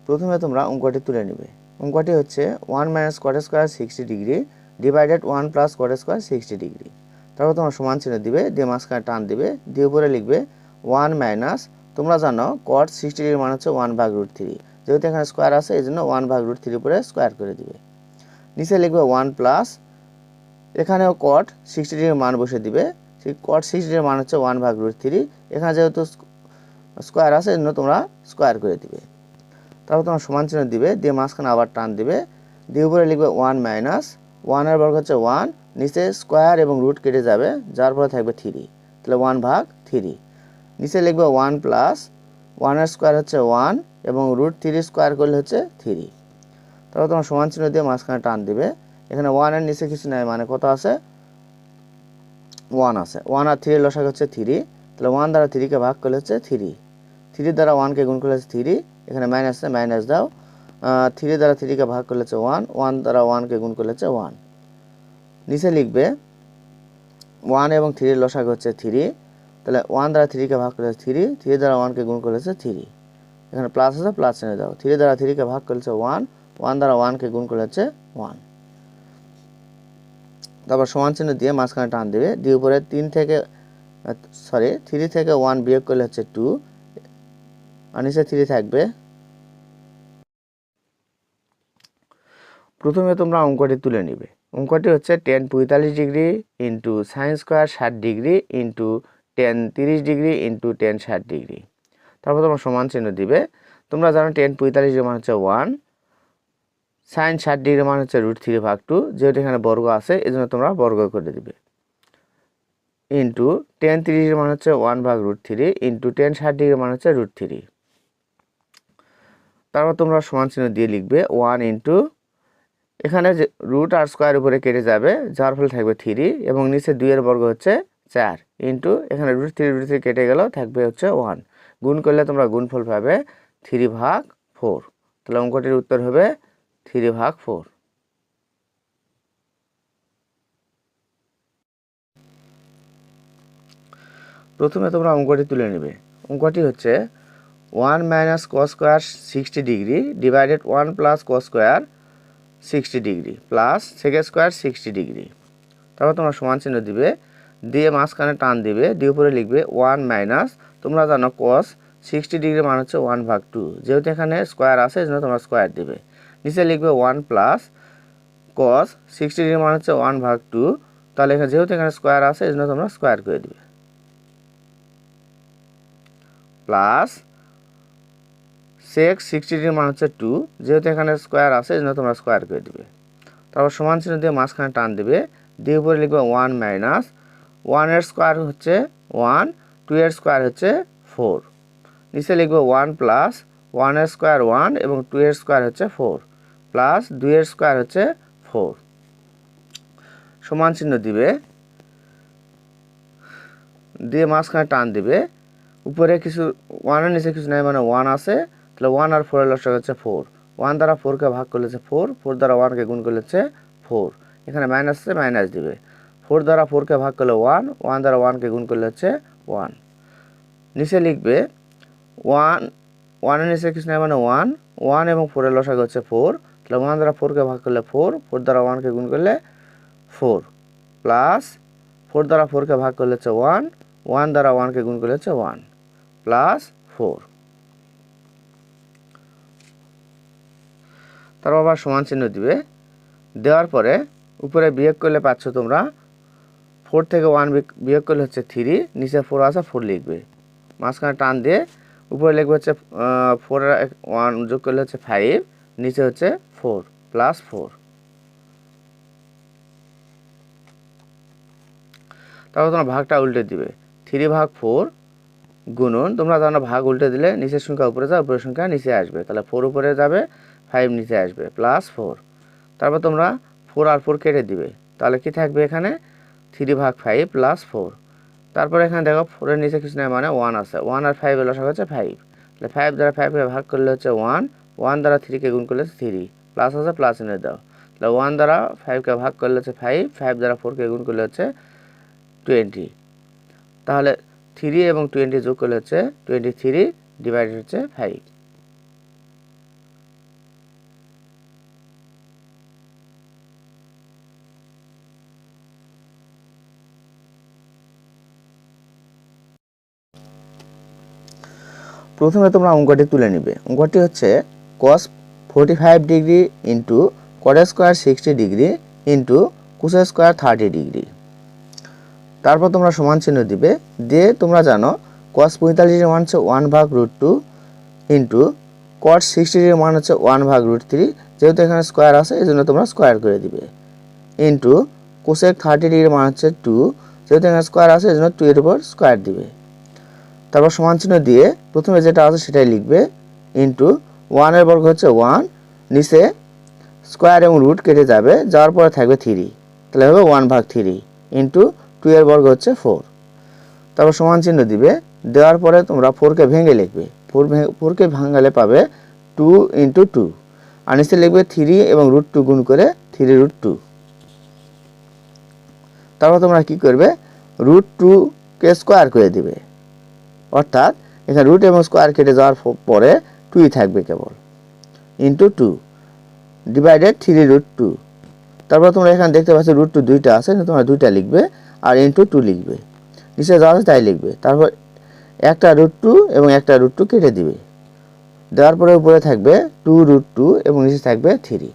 প্রথমে তোমরা অঙ্কটি তুলে নেবে। অঙ্কটি হচ্ছে 1 - cot square 60 degree divided 1 + cot square 60 degree. তারপর তোমরা সমান চিহ্ন দিবে, দিয়ে মাঝখানে টান দিবে, দিয়ে উপরে লিখবে 1 - তোমরা জানো cot 60 ডিগ্রির মান হচ্ছে 1/√3, যেহেতু এখানে স্কয়ার আছে এই জন্য 1/√3 উপরে স্কয়ার করে দিবে। নিচে লিখবে 1 প্লাস, এখানেও cot 60 ডিগ্রির মান বসে দিবে। সেই cot 60 ডিগ্রির মান হচ্ছে 1/√3, এখানে যেহেতু স্কয়ার আছে এই জন্য তোমরা স্কয়ার করে দিবে। তারপর তোমরা সমান চিহ্ন দিবে, দিয়ে মাঝখানে আবার টান দিবে, দিয়ে উপরে লিখবে 1 - 1 এর বর্গ হচ্ছে 1, নিচে স্কয়ার এবং রুট কেটে যাবে, যার পরে থাকবে 3, তাহলে 1/3। নিচে লিখবে 1 প্লাস 1 এর স্কয়ার হচ্ছে 1 এবং √3 স্কয়ার করলে হচ্ছে 3। তারপর তোমরা সমান চিহ্ন দিয়ে মাঝখানে টান দিবে, এখানে 1 এর নিচে কিছু নাই, মানে কত আছে 1 আছে। 1 আর 3 এর লসাগু হচ্ছে 3, তাহলে 1 দ্বারা 3 কে ভাগ করলে হচ্ছে 3, 3 দ্বারা 1 কে গুণ করলে হচ্ছে 3, এখানে মাইনাস আছে মাইনাস দাও, 3 দ্বারা 3 কে ভাগ করলে হচ্ছে 1, 1 দ্বারা 1 কে গুণ করলে হচ্ছে 1। নিচে লিখবে 1 এবং 3 এর লসাগু হচ্ছে 3, তাহলে 1 দ্বারা 3 কে ভাগ করলে হচ্ছে 3, 3 দ্বারা 1 কে গুণ করলে হচ্ছে 3, এখানে প্লাস আছে প্লাস চিহ্ন দাও, 3 দ্বারা 3 কে ভাগ করলে হচ্ছে 1, 1 দ্বারা 1 কে গুণ করলে হচ্ছে 1। তারপর সমান চিহ্ন দিয়ে মাঝখানে টান দিবে, দিয়ে উপরে 3 থেকে 1 বিয়োগ করলে হচ্ছে 2, আর নিচে 3 থাকবে। প্রথমে তোমরা অঙ্কটি তুলে নিবে। অঙ্কটি হচ্ছে tan 45 degree into sin square 60 degree into tan 30 degree into tan 60 degree. তারপর তোমরা সমান চিহ্ন দিবে। তোমরা জানো tan 45 ডিগ্রি মান হচ্ছে 1, sin 60 ডিগ্রি মান হচ্ছে √3/2, যেহেতু এখানে বর্গ আছে এই জন্য তোমরা বর্গ করে দিবে, ইন্টু tan 30 ডিগ্রি মান হচ্ছে 1/√3 ইন্টু tan 60 ডিগ্রি মান হচ্ছে √3। তারপর তোমরা সমান চিহ্ন দিয়ে লিখবে 1 ইন্টু, এখানে যে রুট আর স্কয়ার উপরে কেটে যাবে, যার ফলে থাকবে 3 এবং নিচে 2 এর বর্গ হচ্ছে 4, ইন্টু এখানে √3 কেটে গেল, থাকবে হচ্ছে 1। গুণ করলে তোমরা গুণফল পাবে 3/4, তাহলে অঙ্কটির উত্তর হবে 3/4। প্রথমে তোমরা অঙ্কটি তুলে নেবে। অঙ্কটি হচ্ছে 1 - cos square 60 degree divided 1 + cos square 60 degree plus sec square 60 degree. তারপর তোমরা সমান চিহ্ন দিবে, দিয়ে মাঝখানে টান দিবে, দিয়ে উপরে লিখবে 1 - তোমরা জানো cos 60 ডিগ্রি মান হচ্ছে 1/2, যেহেতু এখানে স্কয়ার আছে এই জন্য তোমরা স্কয়ার দিবে। নিচে লিখবে 1 প্লাস cos 60 ডিগ্রি মান হচ্ছে 1/2, তাহলে এখানে যেহেতু এখানে স্কয়ার আছে এই জন্য তোমরা স্কয়ার করে দিবে, প্লাস sec 60 ডিগ্রি মান হচ্ছে 2, যেহেতু এখানে স্কয়ার আছে এই জন্য তোমরা স্কয়ার করে দিবে। তারপর সমান চিহ্ন দিয়ে মাঝখানে টান দিবে, দিয়ে উপরে লিখবে 1 - 1 এর স্কয়ার হচ্ছে 1, 2 এর স্কয়ার হচ্ছে 4, নিচে লিখবে 1 প্লাস 1 এর স্কয়ার 1 এবং 2 এর স্কয়ার হচ্ছে 4, প্লাস 2 এর স্কয়ার হচ্ছে 4। সমান চিহ্ন দিবে, দিয়ে মাঝখানে টান দিবে, উপরে কিছু 1 এর নিচে কিছু নাই, মানে 1 আছে, তাহলে 1 আর 4 এর লসাগু হচ্ছে 4, 1 দ্বারা 4 কে ভাগ করলে হচ্ছে 4, 4 দ্বারা 1 কে গুণ করলে হচ্ছে 4, এখানে মাইনাস আছে মাইনাস দিবে, 4 দ্বারা 4 কে ভাগ করলে 1, 1 দ্বারা 1 কে গুণ করলে হচ্ছে 1। নিচে লিখবে 1 এর নিচে কিছু নাই, মানে 1 এবং 4 এর লসাগু হচ্ছে 4, তাহলে 1 দ্বারা 4 কে ভাগ করলে 4, 4 দ্বারা 1 কে গুণ করলে 4, প্লাস 4 দ্বারা 4 কে ভাগ করলে হচ্ছে 1, 1 দ্বারা 1 কে গুণ করলে হচ্ছে 1, প্লাস 4। তারপর আবার সমান চিহ্ন দিবে, দেওয়ার পরে উপরে বিয়োগ করলে পাচ্ছ তোমরা 4 থেকে 1 বিয়োগ করলে হচ্ছে 3, নিচে 4 আছে 4 লিখবে, মাঝখানে টান দিয়ে উপরে লিখবে হচ্ছে 4 এর 1 যোগ করলে হচ্ছে 5, নিচে হচ্ছে 4, প্লাস 4। তারপর তোমরা ভাগটা উল্টে দিবে, 3/4 গুণন, তোমরা জানো ভাগ উল্টে দিলে নিচের সংখ্যা উপরে যায়, উপরের সংখ্যা নিচে আসবে, তাহলে 4 উপরে যাবে 5 নিচে আসবে, প্লাস 4। তারপর তোমরা 4 আর 4 কেটে দিবে, তাহলে কি থাকবে এখানে 3/5 প্লাস 4। তারপর এখানে দেখো 4 এর নিচে কিছু নাই, মানে 1 আছে, 1 আর 5 এর লসাগু হচ্ছে 5, তাহলে 5 দ্বারা 5 কে ভাগ করলে হচ্ছে 1, 1 দ্বারা 3 কে গুণ করলে হচ্ছে 3, প্লাস আছে প্লাস এনে দাও, তাহলে 1 দ্বারা 5 কে ভাগ করলে হচ্ছে 5, 5 দ্বারা 4 কে গুণ করলে হচ্ছে 20, তাহলে 3 এবং 20 যোগ করলে হচ্ছে 23 ডিভাইডেড হচ্ছে 5। প্রথমে তোমরা অঙ্কটি তুলে নিবে। অঙ্কটি হচ্ছে cos 45 degree into cot square 60 degree into cos square 30 degree. তারপর তোমরা সমান চিহ্ন দিবে, দিয়ে তোমরা জানো cos 45 এর মান হচ্ছে 1/√2 ইন্টু cot 60 এর মান হচ্ছে 1/√3, যেহেতু এখানে স্কোয়ার আছে এই জন্য তোমরা স্কোয়ার করে দিবে, ইন্টু কোসেক 30 ডিগ্রির মান হচ্ছে 2, যেহেতু এখানে স্কোয়ার আছে এই জন্য 2 এর উপর স্কোয়ার দিবে। তারপর সমান চিহ্ন দিয়ে প্রথমে যেটা আছে সেটাই লিখবে, ইন্টু 1 এর বর্গ হচ্ছে 1, নিচে স্কোয়ার এবং রুট কেটে যাবে, যাওয়ার পরে থাকবে 3, তাহলে হবে 1/3 ইন্টু 2 এর বর্গ হচ্ছে 4। তারপর সমান চিহ্ন দিবে, দেওয়ার পরে তোমরা 4কে ভেঙে লিখবে, 4কে ভাঙালে পাবে 2 ইন্টু 2, আর নিচে লিখবে 3 এবং √2 গুণ করে 3√2। তারপর তোমরা কি করবে, √2কে স্কোয়ার করে দিবে, অর্থাৎ এখানে রুট এবং স্কোয়ার কেটে যাওয়ার পরে 2ই থাকবে কেবল, ইন্টু 2 ডিভাইডেড 3√2। তারপর তোমরা এখানে দেখতে পাচ্ছ √2 দুইটা আছে, তোমরা দুইটা লিখবে আর ইন্টু 2 লিখবে, নিচে যা আছে তাই লিখবে। তারপর একটা √2 এবং একটা √2 কেটে দিবে, দেওয়ার পরে উপরে থাকবে 2√2 এবং নিচে থাকবে 3।